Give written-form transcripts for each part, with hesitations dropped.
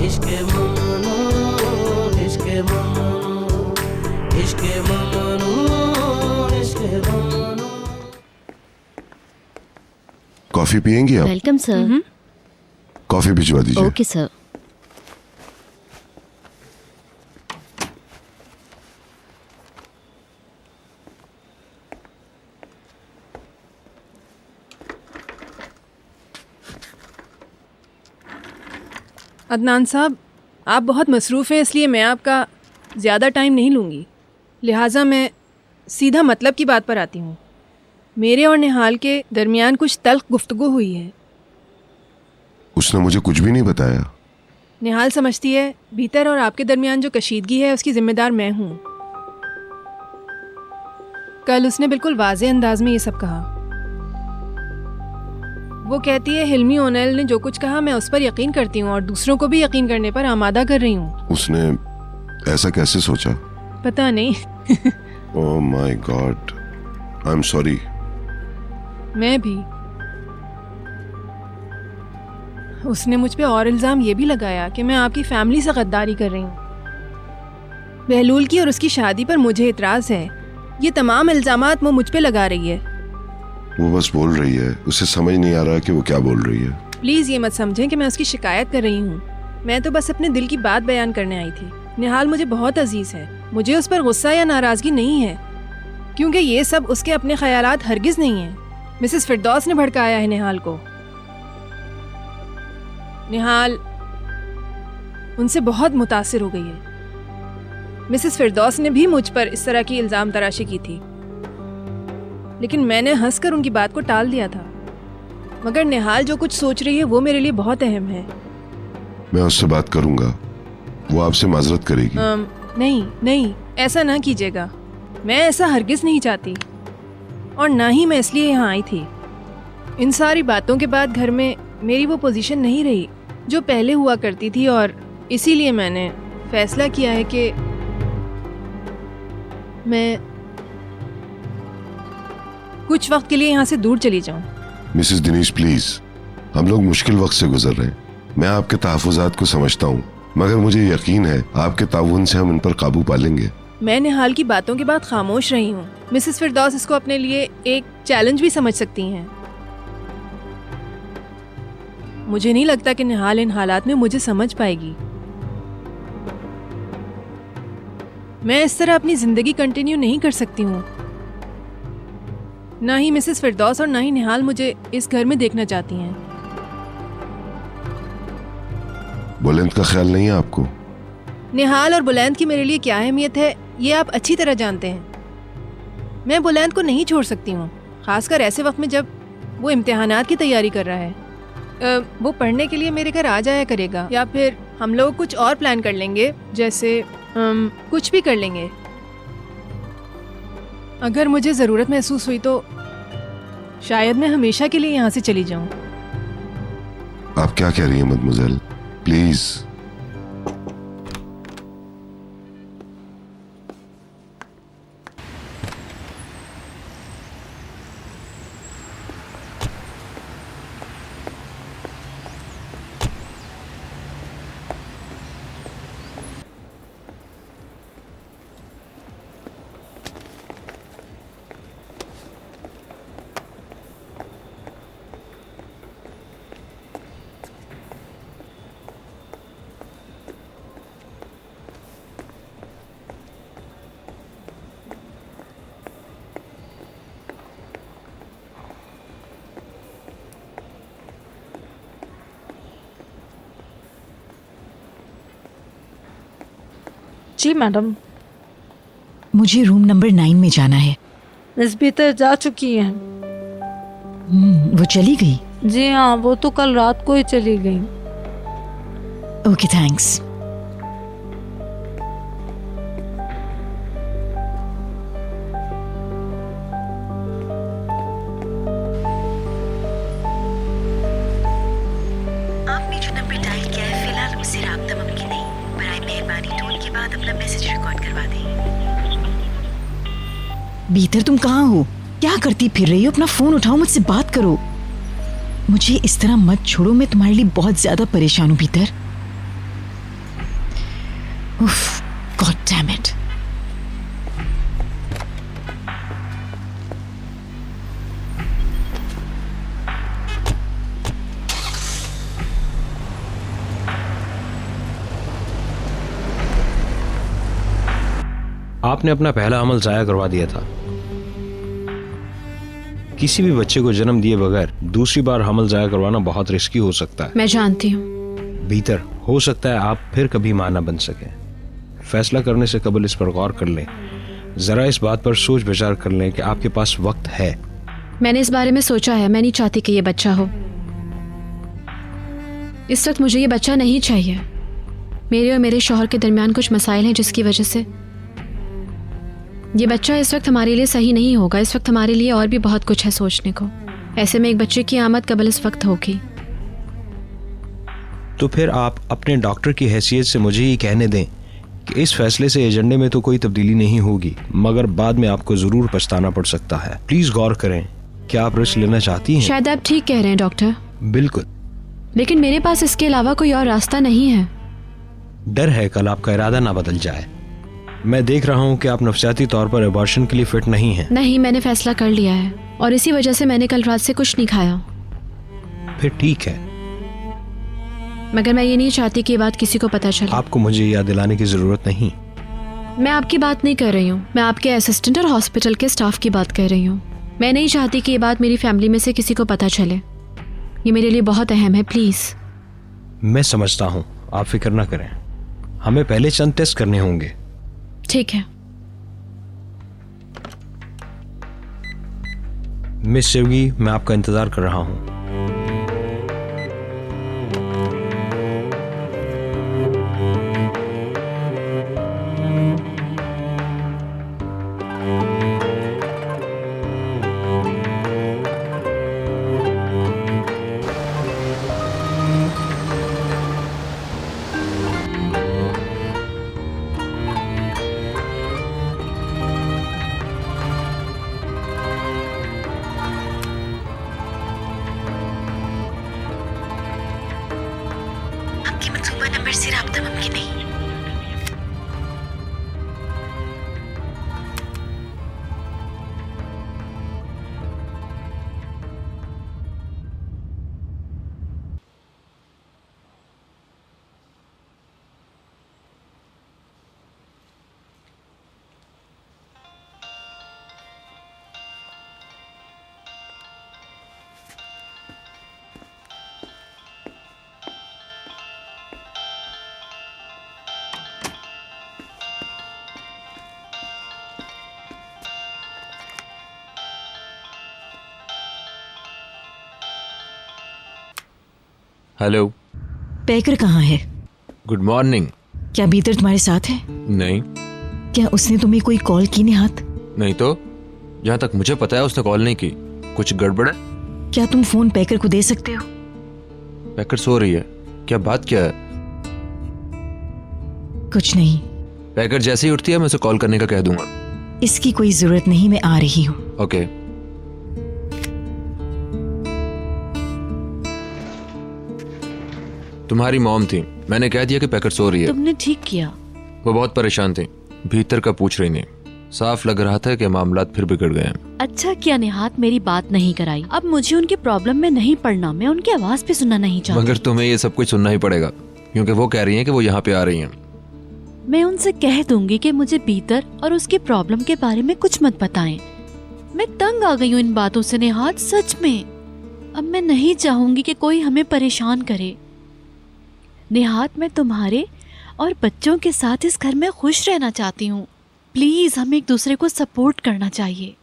इश्क ममनू, इश्क ममनू, इश्क ममनू, इश्क ममनू। कॉफी पियेंगी आप? Welcome sir. कॉफी भिजवा दीजिए। Okay sir. अदनान साहब, आप बहुत मसरूफ़ हैं, इसलिए मैं आपका ज़्यादा टाइम नहीं लूँगी। लिहाजा मैं सीधा मतलब की बात पर आती हूँ। मेरे और निहाल के दरमियान कुछ तल्ख गुफ्तगू हुई है। उसने मुझे कुछ भी नहीं बताया। निहाल समझती है भीतर और आपके दरमियान जो कशीदगी है उसकी ज़िम्मेदार मैं हूँ। कल उसने बिल्कुल वाज़े अंदाज में ये सब कहा। वो कहती है हिल्मी ओनेल ने जो कुछ कहा मैं उस पर यकीन करती हूँ और दूसरों को भी यकीन करने पर आमादा कर रही हूँ। उसने ऐसा कैसे सोचा? पता नहीं। Oh my God, I am sorry. मैं भी। उसने मुझ पे और इल्ज़ाम ये भी लगाया कि मैं आपकी फैमिली से गद्दारी कर रही हूँ। बहलूल की और उसकी शादी पर मुझे इतराज़ है। ये तमाम इल्ज़ामात वो मुझ पे लगा रही है। वो बस बोल रही है, उसे समझ नहीं आ रहा कि वो क्या बोल रही है। प्लीज़ ये मत समझें कि मैं उसकी शिकायत कर रही हूँ। मैं तो बस अपने दिल की बात बयान करने आई थी। निहाल मुझे बहुत अजीज़ है। मुझे उस पर गुस्सा या नाराज़गी नहीं है, क्योंकि ये सब उसके अपने ख्यालात हरगिज़ नहीं हैं। मिसेस फिरदौस ने भड़काया है निहाल को। निहाल उनसे बहुत मुतासिर हो गई है। मिसेस फिरदौस ने भी मुझ पर इस तरह की इल्ज़ाम तराशी की थी, लेकिन मैंने हंसकर उनकी बात को टाल दिया था। मगर निहाल जो कुछ सोच रही है वो मेरे लिए बहुत अहम है। मैं उससे बात करूंगा, वो आपसे माजरत करेगी। नहीं नहीं, ऐसा ना कीजिएगा। मैं ऐसा हरगिज़ नहीं चाहती, और ना ही मैं इसलिए यहाँ आई थी। इन सारी बातों के बाद घर में मेरी वो पोजीशन नहीं रही जो पहले हुआ करती थी, और इसीलिए मैंने फैसला किया है कि मैं कुछ वक्त के लिए यहाँ से दूर चली जाऊँ। मिसेस दिनेश प्लीज, हम लोग मुश्किल वक्त से गुजर रहे हैं। मैं आपके तहफ़्फ़ुज़ात को समझता हूँ, मगर मुझे यकीन है आपके ताउन से हम इन पर काबू पा लेंगे। मैं निहाल की बातों के बाद खामोश रही हूँ। मिसेस फिरदौस इसको अपने लिए एक चैलेंज भी समझ सकती हैं। मुझे नहीं लगता कि निहाल इन हालात में मुझे समझ पाएगी। मैं इस तरह अपनी जिंदगी कंटिन्यू नहीं कर सकती हूँ। ना ही मिसेस फिरदौस और ना ही निहाल मुझे इस घर में देखना चाहती हैं। बुलंद का ख्याल नहीं है आपको? निहाल और बुलंद की मेरे लिए क्या अहमियत है ये आप अच्छी तरह जानते हैं। मैं बुलंद को नहीं छोड़ सकती हूँ, खासकर ऐसे वक्त में जब वो इम्तिहानात की तैयारी कर रहा है। वो पढ़ने के लिए मेरे घर आ जाया करेगा, या फिर हम लोग कुछ और प्लान कर लेंगे, जैसे कुछ भी कर लेंगे। अगर मुझे ज़रूरत महसूस हुई तो शायद मैं हमेशा के लिए यहाँ से चली जाऊँ। आप क्या कह रही हैं मदमुज़ेल? प्लीज। जी मैडम। मुझे रूम नंबर 9 में जाना है। मिस भीतर जा चुकी हैं। वो चली गई? जी हाँ, वो तो कल रात को ही चली गई। Okay thanks. आपने जो नंबर डायल किया है फिलहाल उससे राब्ता मुमकिन नहीं। बराए मेहरबानी टोन के बाद अपना मैसेज रिकॉर्ड करवा दें। भीतर तुम कहाँ हो? क्या करती फिर रही हो? अपना फोन उठाओ, मुझसे बात करो। मुझे इस तरह मत छोड़ो, मैं तुम्हारे लिए बहुत ज्यादा परेशान हूँ भीतर। उफ, गॉड डैम इट। आपने अपना पहला अमल जाया करवा दिया था। किसी भी बच्चे को जन्म दिए बगैर दूसरी बार हमल जाया करवाना बहुत रिस्की हो सकता है। मैं जानती हूँ। भीतर हो सकता है आप फिर कभी मां ना बन सके। फैसला करने से कबल इस पर गौर कर लें। जरा इस बात पर सोच विचार कर लें कि आपके पास वक्त है। मैंने इस बारे में सोचा है। मैं नहीं चाहती कि ये बच्चा हो। इस वक्त मुझे ये बच्चा नहीं चाहिए। मेरे और मेरे शौहर के दरमियान कुछ मसाइल हैं जिसकी वजह से ये बच्चा इस वक्त हमारे लिए सही नहीं होगा। इस वक्त हमारे लिए और भी बहुत कुछ है सोचने को। ऐसे में एक बच्चे की आमद कबल इस वक्त होगी। तो फिर आप अपने डॉक्टर की हैसियत से मुझे ये कहने दें कि इस फैसले से एजेंडे में तो कोई तब्दीली नहीं होगी, मगर बाद में आपको जरूर पछताना पड़ सकता है। प्लीज गौर करें। क्या आप रिस्क लेना चाहती हैं? शायद आप ठीक कह रहे हैं डॉक्टर, बिल्कुल। लेकिन मेरे पास इसके अलावा कोई और रास्ता नहीं है। डर है कल आपका इरादा ना बदल जाए। मैं देख रहा हूँ कि आप नफसियाती तौर पर अबॉर्शन के लिए फिट नहीं हैं। नहीं, मैंने फैसला कर लिया है और इसी वजह से मैंने कल रात से कुछ नहीं खाया। फिर ठीक है, मगर मैं ये नहीं चाहती कि ये बात किसी को पता चले। आपको मुझे याद दिलाने की जरूरत नहीं। मैं आपकी बात नहीं कर रही हूँ। मैं आपके असिस्टेंट और हॉस्पिटल के स्टाफ की बात कर रही हूँ। मैं नहीं चाहती कि ये बात मेरी फैमिली में से किसी को पता चले। ये मेरे लिए बहुत अहम है। प्लीज। मैं समझता हूँ, आप फिक्र ना करें। हमें पहले चंद टेस्ट करने होंगे। ठीक है। मिस शिवगी, मैं आपका इंतजार कर रहा हूँ। आपकी मंसूबा नंबर से राब्ता मुमकिन नहीं। हेलो। पैकर कहाँ है? Good morning. क्या बीतर तुम्हारे साथ है? नहीं। क्या उसने तुम्हें कोई कॉल की निहात? नहीं तो जहाँ तक मुझे पता है उसने कॉल नहीं की। कुछ गड़बड़ है? क्या तुम फोन पैकर को दे सकते हो? पैकर सो रही है। क्या बात क्या है? कुछ नहीं। पैकर जैसे ही उठती है मैं उसे कॉल करने का कह दूंगा। इसकी कोई जरूरत नहीं, मैं आ रही हूँ। ओके। तुम्हारी मॉम थी, मैंने कह दिया कि पैकर सो रही है। तुमने ठीक किया। वो बहुत परेशान थी, भीतर का पूछ रही नहीं। साफ लग रहा था कि मामलात फिर बिगड़ गए हैं। अच्छा किया निहात मेरी बात नहीं कराई। अब मुझे उनकी प्रॉब्लम में नहीं पड़ना। मैं उनकी आवाज भी सुनना नहीं चाहती। मगर तुम्हें ये सब कुछ सुनना ही पड़ेगा क्योंकि वो कह रही हैं कि वो यहाँ पे आ रही हैं। मैं उनसे कह दूंगी कि मुझे बीतर और उसकी प्रॉब्लम के बारे में कुछ मत बताएं। मैं तंग आ गई हूँ इन बातों से निहात, सच में। अब मैं नहीं चाहूंगी कि कोई हमें परेशान करे। निहात, मैं तुम्हारे और बच्चों के साथ इस घर में खुश रहना चाहती हूँ। प्लीज हमें एक दूसरे को सपोर्ट करना चाहिए।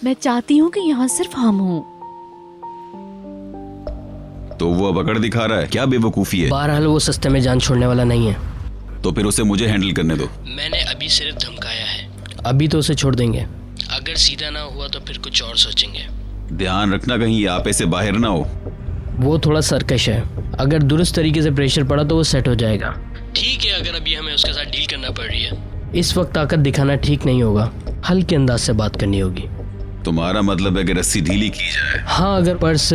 मैं चाहती हूँ कि यहाँ सिर्फ हम हों। तो वो अब अकड़ दिखा रहा है, क्या बेवकूफी है। बहरहाल वो सस्ते में जान छोड़ने वाला नहीं है। तो फिर उसे मुझे हैंडल करने दो। मैंने अभी सिर्फ धमकाया है, अभी तो उसे छोड़ देंगे। अगर सीधा ना हुआ तो फिर कुछ और सोचेंगे। ध्यान रखना कहीं आप ऐसे बाहर ना हो। वो थोड़ा सरकश है, अगर दुरुस्त तरीके से प्रेशर पड़ा तो वो सेट हो जाएगा। ठीक है, अगर अभी हमें उसके साथ डील करना पड़ रही है। इस वक्त ताकत दिखाना ठीक नहीं होगा। हल्के अंदाज से बात करनी होगी। तुम्हारा मतलब है कि रस्सी ढीली की जाए? हाँ, अगर पर्स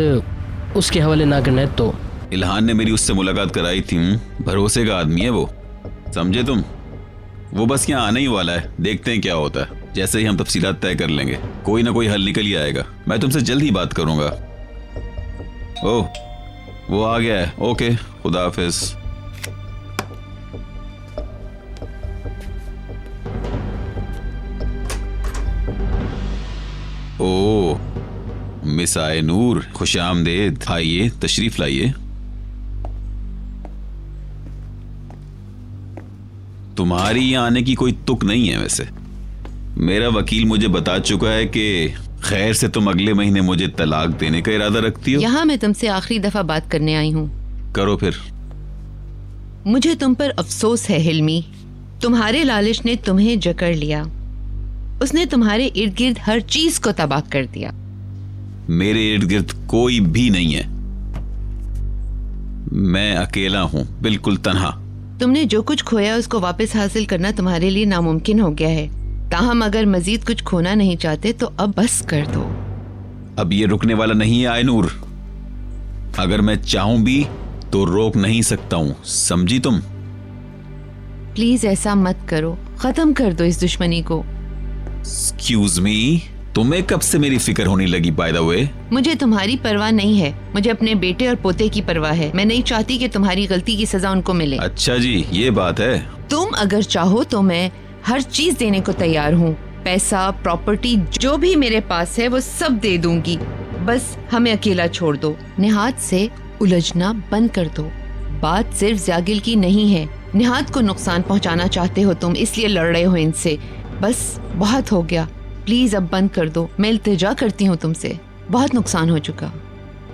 उसके हवाले ना करना है तो। इल्हान ने मेरी उससे मुलाकात कराई थी, भरोसे का आदमी है वो, समझे तुम? वो बस यहाँ आने ही वाला है, देखते हैं क्या होता है। जैसे ही हम तफसीलात तय कर लेंगे कोई ना कोई हल निकल ही आएगा। मैं तुमसे जल्द ही बात करूंगा। ओह, वो आ गया है। ओके, खुदा हाफिज। ओह, मिस आए नूर, खुश आमदेद। आइए, तशरीफ लाइए। तुम्हारी यहाँ आने की कोई तुक नहीं है। वैसे मेरा वकील मुझे बता चुका है कि खैर से तुम अगले महीने मुझे तलाक देने का इरादा रखती हो। यहाँ मैं तुमसे आखिरी दफा बात करने आई हूँ। करो फिर। मुझे तुम पर अफसोस है हिल्मी। तुम्हारे लालच ने तुम्हें जकड़ लिया। उसने तुम्हारे इर्द गिर्द हर चीज को तबाह कर दिया। मेरे इर्द गिर्द कोई भी नहीं है। मैं अकेला हूँ, बिल्कुल तन्हा। तुमने जो कुछ खोया उसको वापस हासिल करना तुम्हारे लिए नामुमकिन हो गया है। ताहम अगर मजीद कुछ खोना नहीं चाहते तो अब बस कर दो। अब ये रुकने वाला नहीं है आयनूर। अगर मैं चाहूं भी तो रोक नहीं सकता हूं, समझी तुम? प्लीज ऐसा मत करो, खत्म कर दो इस दुश्मनी को। एक्सक्यूज मी, तुम्हें कब से मेरी फिक्र होने लगी? बाय द वे, मुझे तुम्हारी परवाह नहीं है, मुझे अपने बेटे और पोते की परवाह है। मैं नहीं चाहती कि तुम्हारी गलती की सजा उनको मिले। अच्छा जी, ये बात है। तुम अगर चाहो तो मैं हर चीज देने को तैयार हूँ। पैसा, प्रॉपर्टी, जो भी मेरे पास है वो सब दे दूंगी। बस हमें अकेला छोड़ दो। निहात से उलझना बंद कर दो। बात सिर्फ जागिल की नहीं है। निहात को नुकसान पहुंचाना चाहते हो तुम, इसलिए लड़ रहे हो इनसे। बस बहुत हो गया, प्लीज अब बंद कर दो। मैं इल्तिजा करती हूँ तुमसे, बहुत नुकसान हो चुका।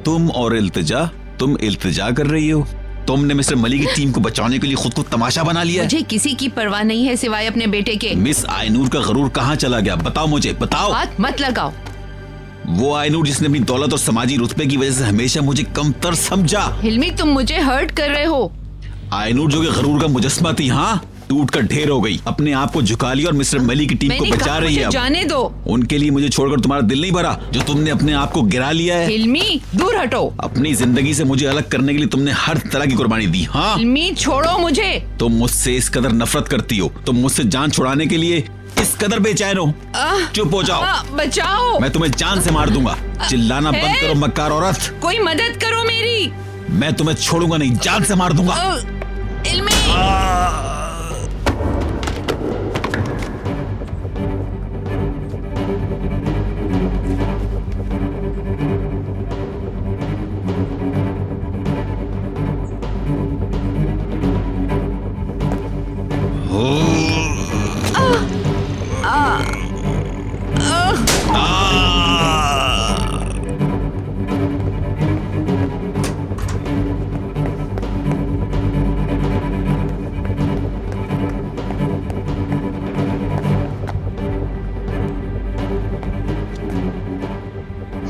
तुम और इल्तिजा? तुम इल्तिजा कर रही हो? तुमने मिस्टर मलिक की टीम को बचाने के लिए खुद को तमाशा बना लिया। मुझे किसी की परवाह नहीं है सिवाय अपने बेटे के। मिस आयनूर का गरूर कहाँ चला गया? बताओ मुझे, बताओ। बात मत लगाओ। वो आयनूर जिसने अपनी दौलत और समाजी रुतबे की वजह से हमेशा मुझे कमतर समझा। हिल्मी, तुम मुझे हर्ट कर रहे हो। आयनूर जो कि गरूर का मुजस्मा थी, हाँ, टूट कर ढेर हो गई। अपने आप को झुका लिया और मिस्टर मलिक की टीम को बचा रही है। जाने दो। उनके लिए मुझे छोड़कर तुम्हारा दिल नहीं भरा जो तुमने अपने आप को गिरा लिया है। हिल्मी, दूर हटो। अपनी जिंदगी से मुझे अलग करने के लिए तुमने हर तरह की कुर्बानी दी। हाँ, हिल्मी, छोड़ो मुझे। तुम मुझसे इस कदर नफरत करती हो, तुम मुझसे जान छुड़ाने के लिए इस कदर बेचैन हो। चुप हो जाओ। बचाओ। मैं तुम्हें जान से मार दूंगा। चिल्लाना बंद करो मक्कार औरत। कोई मदद करो मेरी। मैं तुम्हें छोड़ूंगा नहीं, जान से मार दूंगा। हिल्मी।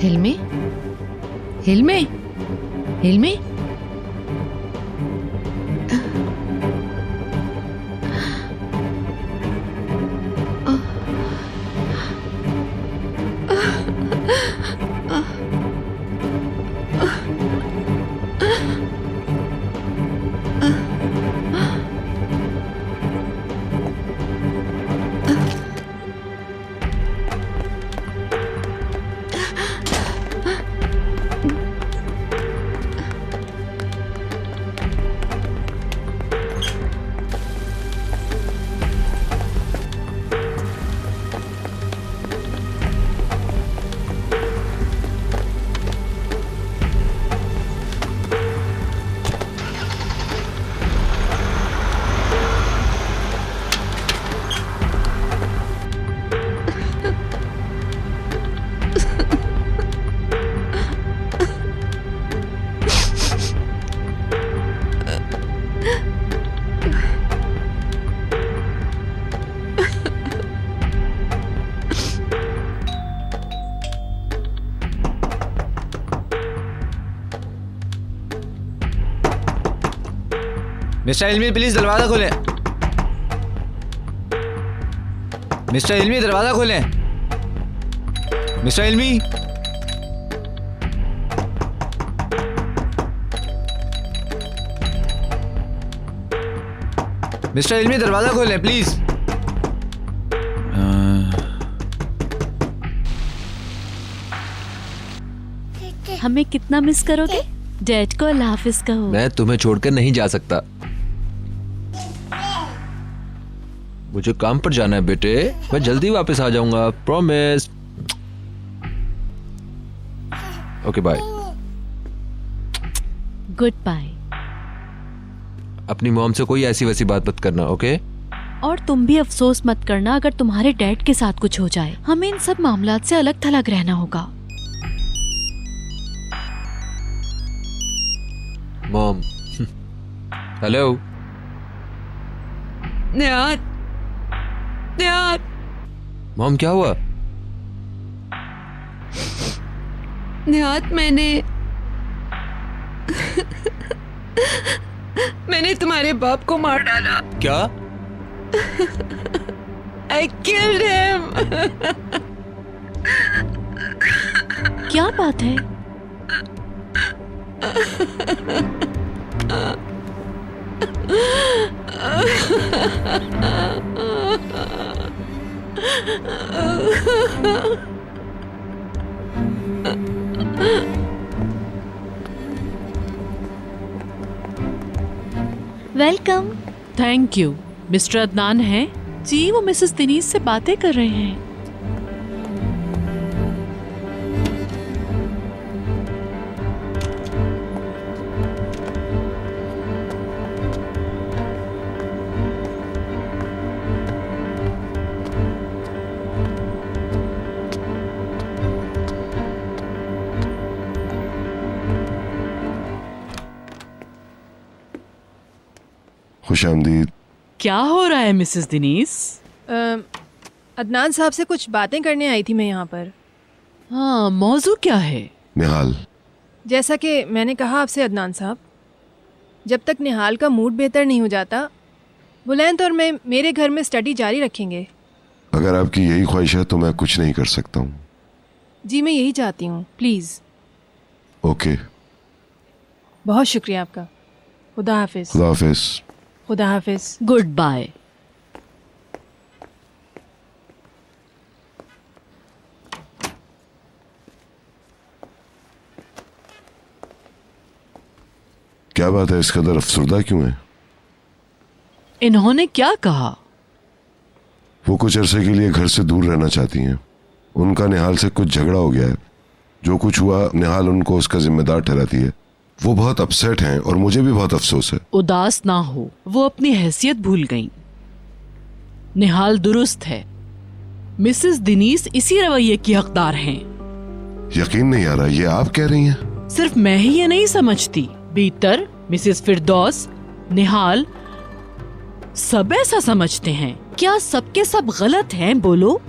हिल्मी, हिल्मी, हिल्मी। मिस्टर इल्मी, प्लीज दरवाजा खोलें। मिस्टर इल्मी, दरवाजा खोलें। मिस्टर इल्मी, मिस्टर इल्मी, दरवाजा खोलें प्लीज। हमें कितना मिस करोगे? डैड को अल्लाह हाफिज कहो। मैं तुम्हें छोड़कर नहीं जा सकता। मुझे काम पर जाना है बेटे, मैं जल्दी वापस आ जाऊंगा, promise. Okay bye. Good bye. अपनी मॉम से कोई ऐसी वैसी बात मत करना, ओके? और तुम भी अफसोस मत करना अगर तुम्हारे डैड के साथ कुछ हो जाए। हमें इन सब मामलात से अलग थलग रहना होगा। मॉम। हेलो निहात, निहात, मॉम, क्या हुआ? निहात, मैंने तुम्हारे बाप को मार डाला। क्या? I killed him. क्या बात है? Welcome. Thank you. Mister Adnan हैं? जी, वो मिसेस दिनीज से बातें कर रहे हैं। खुशामदीद। क्या हो रहा है मिसेस दिनीज? अदनान साहब से कुछ बातें करने आई थी मैं यहाँ पर। हाँ, मौजू क्या है? निहाल। जैसा कि मैंने कहा आपसे अदनान साहब, जब तक निहाल का मूड बेहतर नहीं हो जाता, बुलंद और मैं मेरे घर में स्टडी जारी रखेंगे। अगर आपकी यही ख्वाहिश है तो मैं कुछ नहीं कर सकता हूँ। जी, मैं यही चाहती हूँ, प्लीज़। ओके। बहुत शुक्रिया आपका। खुदा हाफिज। खुदा हाफिज। खुदा हाफिज। Good bye. क्या बात है, इस कदर अफसरदा क्यों है? इन्होंने क्या कहा? वो कुछ अरसे के लिए घर से दूर रहना चाहती हैं। उनका निहाल से कुछ झगड़ा हो गया है। जो कुछ हुआ निहाल उनको उसका जिम्मेदार ठहराती है। वो बहुत अपसेट हैं और मुझे भी बहुत अफसोस है। उदास ना हो, वो अपनी हैसियत भूल गईं। निहाल दुरुस्त है। मिसेस दिनीज इसी रवैये की हकदार हैं। यकीन नहीं आ रहा, ये आप कह रही हैं? सिर्फ मैं ही ये नहीं समझती, बीतर, मिसेस फिरदौस, निहाल, सब ऐसा समझते हैं। क्या सबके सब गलत हैं? बोलो।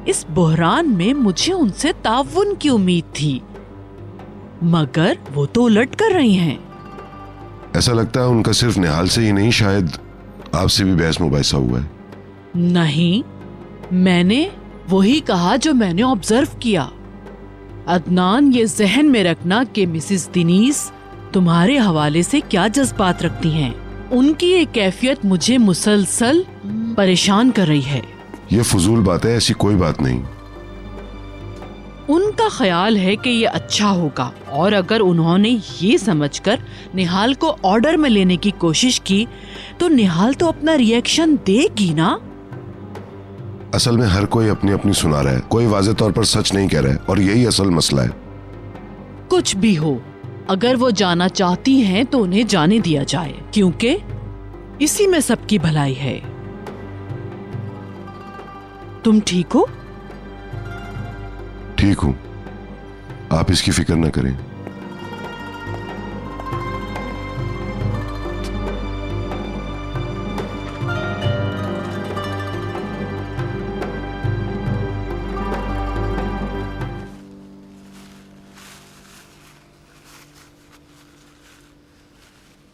इस बुहरान में मुझे उनसे ताउन की उम्मीद थी, मगर वो तो उलट कर रही हैं। ऐसा लगता है उनका सिर्फ निहाल से ही नहीं, शायद आपसे भी बहस मुबाहिसा हुआ है। नहीं, मैंने वही कहा जो मैंने ऑब्जर्व किया। अदनान, ये जहन में रखना कि मिसेस दिनीज तुम्हारे हवाले से क्या जज्बात रखती हैं। उनकी ये कैफियत मुझे मुसलसल परेशान कर रही है। ये फजूल बात है, ऐसी कोई बात नहीं। उनका ख्याल है कि ये अच्छा होगा, और अगर उन्होंने ये समझकर निहाल को ऑर्डर में लेने की कोशिश की तो निहाल तो अपना रिएक्शन देगी ना। असल में हर कोई अपनी अपनी सुना रहा है, कोई वाज़ेह तौर पर सच नहीं कह रहा है, और यही असल मसला है। कुछ भी हो, अगर वो जाना चाहती हैं तो उन्हें जाने दिया जाए, क्योंकि इसी में सबकी भलाई है। तुम ठीक हो? ठीक हूं, आप इसकी फिक्र न करें।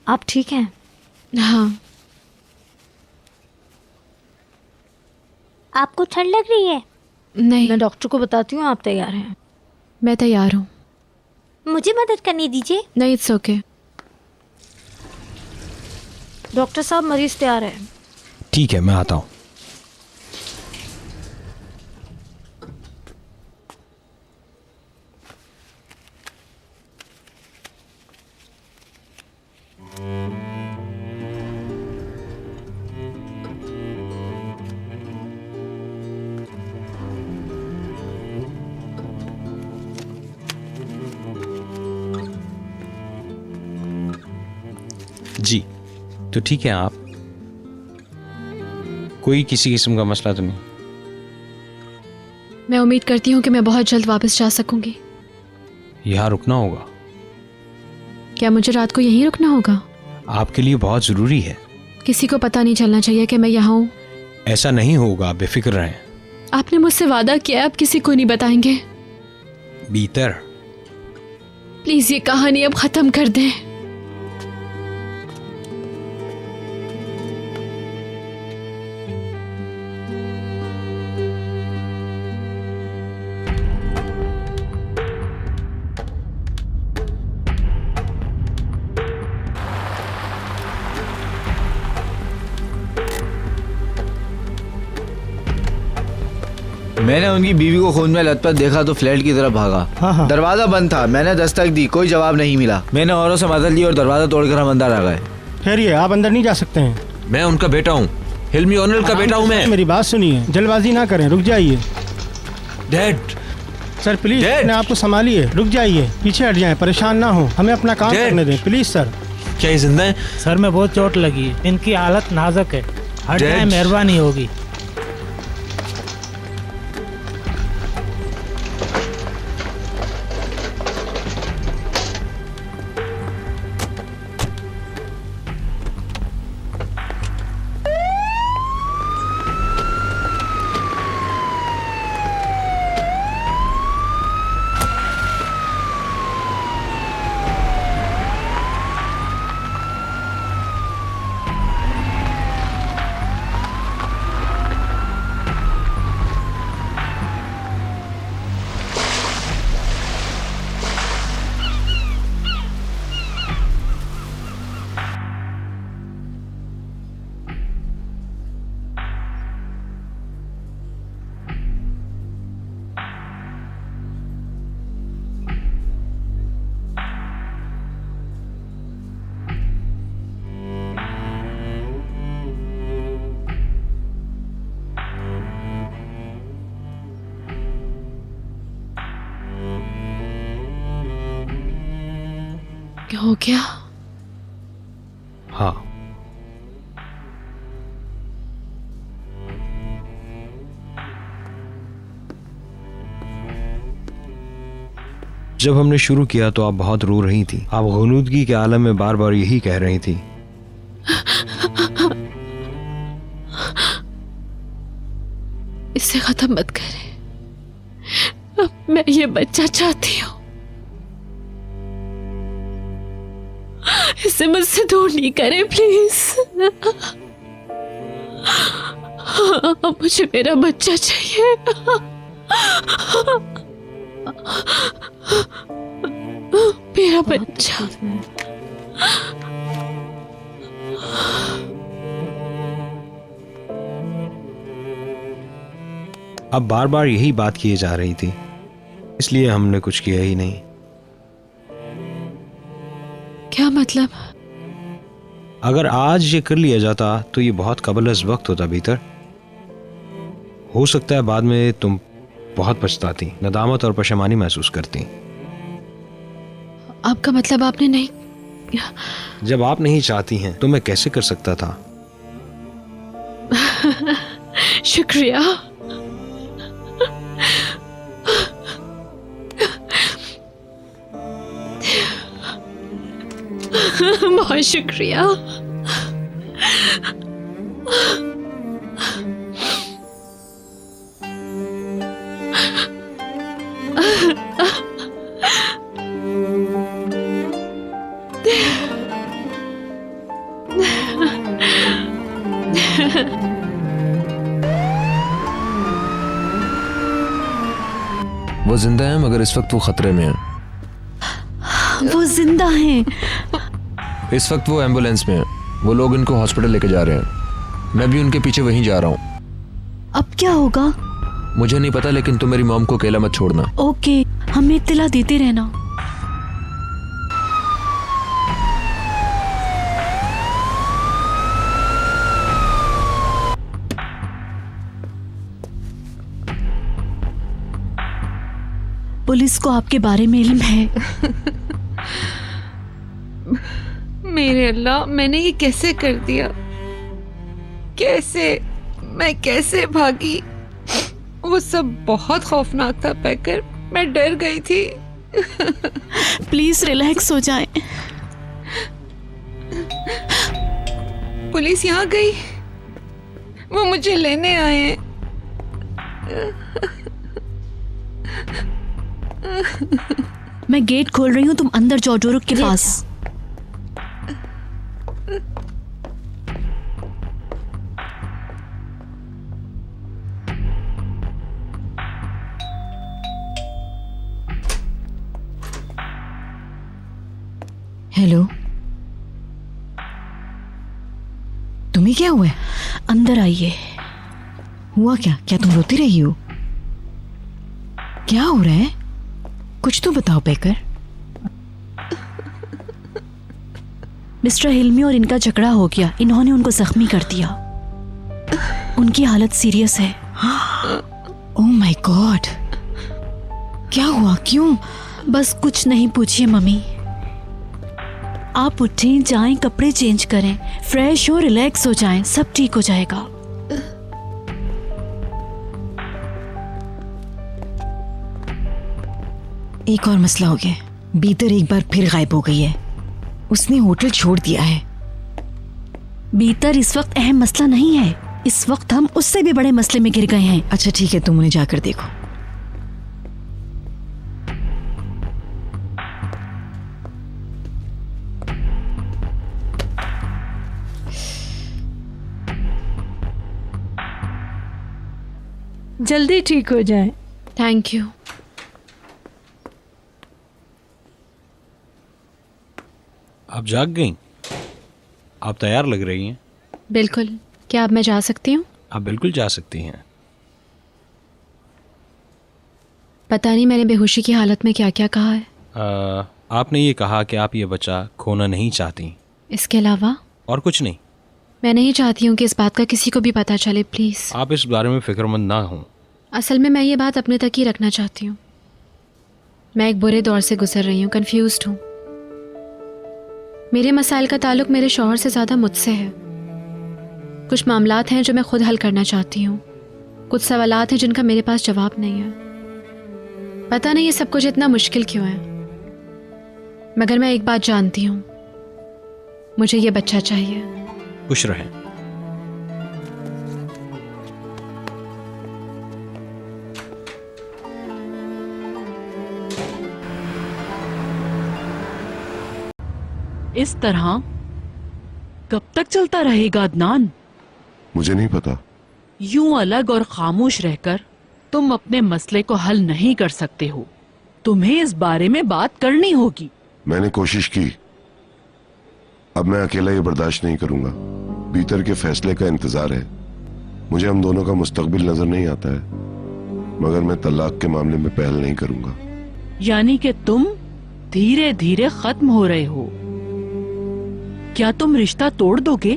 आप ठीक हैं? हाँ। आपको ठंड लग रही है? नहीं, मैं डॉक्टर को बताती हूँ, आप तैयार हैं? मैं तैयार हूँ। मुझे मदद करने दीजिए। नहीं, इट्स ओके। डॉक्टर साहब, मरीज तैयार है। ठीक है, मैं आता हूँ। जी, तो ठीक है। आप कोई किसी किस्म का मसला तो नहीं? मैं उम्मीद करती हूँ कि मैं बहुत जल्द वापस जा सकूंगी। यहाँ रुकना होगा। क्या मुझे रात को यहीं रुकना होगा? आपके लिए बहुत जरूरी है। किसी को पता नहीं चलना चाहिए कि मैं यहाँ हूँ। ऐसा नहीं होगा, आप बेफिक्र रहें। आपने मुझसे वादा किया, आप किसी को नहीं बताएंगे। भीतर प्लीज ये कहानी अब खत्म कर दें। मैंने उनकी बीवी को खून में लथपथ देखा तो फ्लैट की तरफ भागा। दरवाजा बंद था, मैंने दस्तक दी, कोई जवाब नहीं मिला। मैंने औरों से मदद ली और दरवाजा तोड़कर हम अंदर आ गए। ठहरिए, आप अंदर नहीं जा सकते हैं। मैं उनका बेटा हूँ, हिल्मी ओनल का बेटा हूँ मैं। मेरी बात सुनिए, जल्दबाजी ना करें, रुक जाइए। डैड सर प्लीज अपने आप को संभालिए, रुक जाइए, पीछे हट जाएं, परेशान ना हो, हमें अपना काम करने दें प्लीज सर। क्या ये जिंदा है? सर में बहुत चोट लगी है, इनकी हालत नाजुक है, हट जाए, मेहरबानी होगी। क्या हो गया? हाँ, जब हमने शुरू किया तो आप बहुत रो रही थी। आप गुनूदगी के आलम में बार बार यही कह रही थी। इसे खत्म मत करें, अब मैं ये बच्चा चाहती हूँ, इसे मुझसे दूर नहीं करें प्लीज। मुझे मेरा बच्चा चाहिए। मेरा बच्चा। अब बार बार यही बात किए जा रही थी, इसलिए हमने कुछ किया ही नहीं। क्या मतलब? अगर आज ये कर लिया जाता तो ये बहुत कबल अज़ वक्त होता भीतर। हो सकता है बाद में तुम बहुत पछताती, नदामत और पशेमानी महसूस करती। आपका मतलब आपने नहीं? जब आप नहीं चाहती हैं तो मैं कैसे कर सकता था? शुक्रिया। बहुत शुक्रिया। वो जिंदा है मगर इस वक्त वो खतरे में है। वो जिंदा हैं। इस वक्त वो एम्बुलेंस में है। वो लोग इनको हॉस्पिटल लेके जा रहे हैं। मैं भी उनके पीछे वहीं जा रहा हूँ। अब क्या होगा? मुझे नहीं पता, लेकिन तुम मेरी मॉम को अकेला मत छोड़ना। ओके, हमें इत्तला देते रहना। पुलिस को आपके बारे में इल्म है? मेरे अल्लाह, मैंने ये कैसे कर दिया? कैसे? मैं कैसे भागी? वो सब बहुत खौफनाक था पैकर, मैं डर गई थी। प्लीज रिलैक्स हो जाएं। पुलिस यहाँ गई, वो मुझे लेने आए हैं। मैं गेट खोल रही हूँ, तुम अंदर जाओ डोरुक के पास। हेलो, तुम्हें क्या हुआ है? अंदर आइए। हुआ क्या? क्या तुम रोती रही हो? क्या हो रहा है? कुछ तो बताओ पैकर। मिस्टर हिल्मी और इनका झगड़ा हो गया, इन्होंने उनको जख्मी कर दिया। उनकी हालत सीरियस है। ओह माय गॉड, क्या हुआ? क्यों? बस कुछ नहीं, पूछिए मम्मी। आप उठें, जाएं, कपड़े चेंज करें, फ्रेश हो, रिलैक्स हो जाएं, सब ठीक हो जाएगा। एक और मसला हो गया। बीतर एक बार फिर गायब हो गई है। उसने होटल छोड़ दिया है। बीतर इस वक्त अहम मसला नहीं है। इस वक्त हम उससे भी बड़े मसले में गिर गए हैं। अच्छा ठीक है, तुम उन्हें जाकर देखो। जल्दी ठीक हो जाए। Thank you. आप जाग गईं? आप तैयार लग रही हैं। बिल्कुल। क्या अब मैं जा सकती हूँ? आप बिल्कुल जा सकती हैं। पता नहीं मैंने बेहोशी की हालत में क्या क्या कहा है। आपने ये कहा कि आप ये बच्चा खोना नहीं चाहती। इसके अलावा और कुछ नहीं? मैं नहीं चाहती हूँ कि इस बात का किसी को भी पता चले, प्लीज़। आप इस बारे में फिक्रमंद ना हों। असल में मैं ये बात अपने तक ही रखना चाहती हूँ। मैं एक बुरे दौर से गुजर रही हूँ, कन्फ्यूज्ड हूँ। मेरे मसाइल का ताल्लुक मेरे शौहर से ज़्यादा मुझसे है। कुछ मामलात हैं जो मैं खुद हल करना चाहती हूँ, कुछ सवालात हैं जिनका मेरे पास जवाब नहीं है। पता नहीं ये सब कुछ इतना मुश्किल क्यों है, मगर मैं एक बात जानती हूँ, मुझे ये बच्चा चाहिए। खुश रहें। इस तरह कब तक चलता रहेगा अदनान? मुझे नहीं पता। यूं अलग और खामोश रहकर तुम अपने मसले को हल नहीं कर सकते हो। तुम्हें इस बारे में बात करनी होगी। मैंने कोशिश की, अब मैं अकेला ये बर्दाश्त नहीं करूंगा। बीतर के फैसले का इंतजार है। मुझे हम दोनों का मुस्तकबिल नजर नहीं आता है, मगर मैं तलाक के मामले में पहल नहीं करूंगा। यानी कि तुम धीरे धीरे खत्म हो रहे हो। क्या तुम रिश्ता तोड़ दोगे?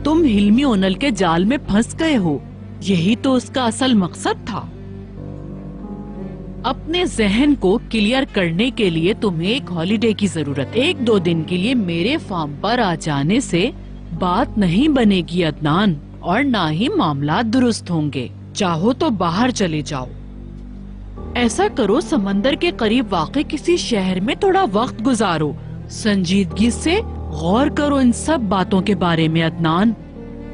तुम हिल्मी ओनल के जाल में फंस गए हो। यही तो उसका असल मकसद था। अपने जहन को क्लियर करने के लिए तुम्हें एक हॉलिडे की जरूरत। 1-2 दिन के लिए मेरे फार्म पर आ जाने से बात नहीं बनेगी अदनान, और ना ही मामला दुरुस्त होंगे। चाहो तो बाहर चले जाओ। ऐसा करो, समंदर के करीब वाक़े किसी शहर में थोड़ा वक्त गुजारो। संजीदगी से गौर करो इन सब बातों के बारे में अदनान।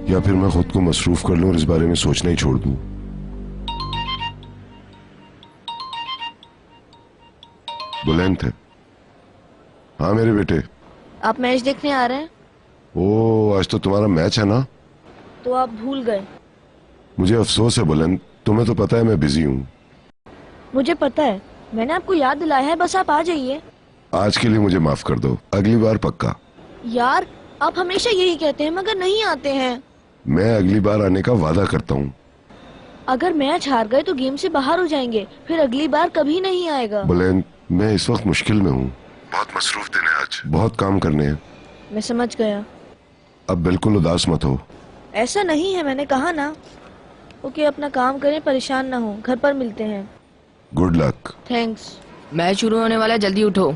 या फिर मैं खुद को मसरूफ कर लूं और इस बारे में सोचना ही छोड़ दूं। बुलंद है। हाँ मेरे बेटे। आप मैच देखने आ रहे हैं? ओ, आज तो तुम्हारा मैच है ना? तो आप भूल गए। मुझे अफसोस है बुलंद, तुम्हें तो पता है मैं बिजी हूँ। मुझे पता है, मैंने आपको याद दिलाया है, बस आप आ जाइए। आज के लिए मुझे माफ कर दो, अगली बार पक्का। यार आप हमेशा यही कहते हैं मगर नहीं आते हैं। मैं अगली बार आने का वादा करता हूँ। अगर मैच हार गए तो गेम से बाहर हो जाएंगे, फिर अगली बार कभी नहीं आएगा। बुलंद, मैं इस वक्त मुश्किल में हूँ, बहुत मसरूफ दिन है आज, बहुत काम करने हैं। मैं समझ गया। अब बिल्कुल उदास मत हो। ऐसा नहीं है, मैंने कहा ना। ओके, अपना काम करें, परेशान ना हो, घर पर मिलते हैं। Good luck. थैंक्स। मैच शुरू होने वाला है, जल्दी उठो।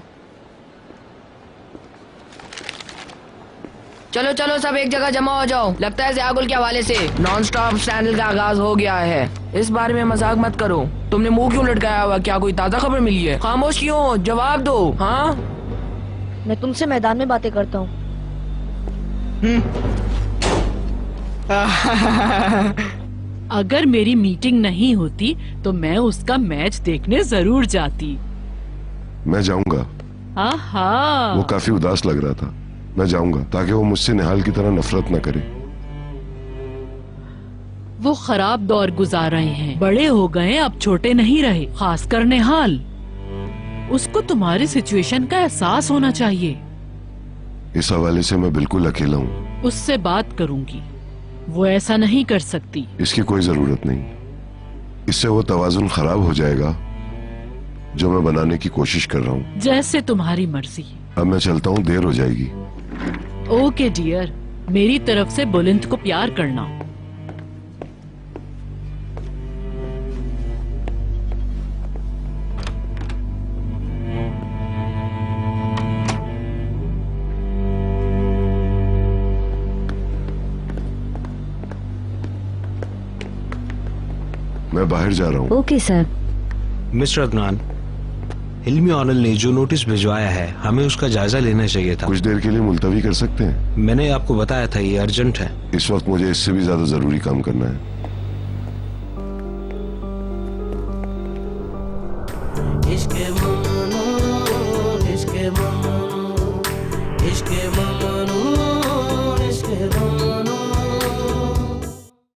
चलो चलो सब एक जगह जमा हो जाओ। लगता है ज़ियागुल के हवाले से नॉन स्टॉप स्टैंडल का आगाज हो गया है। इस बारे में मजाक मत करो। तुमने मुंह क्यों लटकाया हुआ? क्या कोई ताज़ा खबर मिली है? खामोश क्यों? जवाब दो। हाँ, मैं तुमसे मैदान में बातें करता हूँ। अगर मेरी मीटिंग नहीं होती तो मैं उसका मैच देखने जरूर जाती। मैं जाऊंगा। आहा, वो काफी उदास लग रहा था। मैं जाऊंगा ताकि वो मुझसे निहाल की तरह नफरत न करे। वो खराब दौर गुजार रहे हैं, बड़े हो गए, अब छोटे नहीं रहे, खासकर निहाल। उसको तुम्हारी सिचुएशन का एहसास होना चाहिए। इस हवाले से मैं बिल्कुल अकेला हूँ। उससे बात करूंगी, वो ऐसा नहीं कर सकती। इसकी कोई जरूरत नहीं, इससे वो तवाजुन खराब हो जाएगा जो मैं बनाने की कोशिश कर रहा हूँ। जैसे तुम्हारी मर्जी। अब मैं चलता हूँ, देर हो जाएगी। ओके डियर, मेरी तरफ से बुलंद को प्यार करना। मैं बाहर जा रहा हूँ। Okay sir. मिस्टर अदनान, हिल्मी ऑनल ने जो नोटिस भिजवाया है, हमें उसका जायजा लेना चाहिए था। कुछ देर के लिए मुलतवी कर सकते हैं? मैंने आपको बताया था ये अर्जेंट है। इस वक्त मुझे इससे भी ज्यादा जरूरी काम करना है। इश्क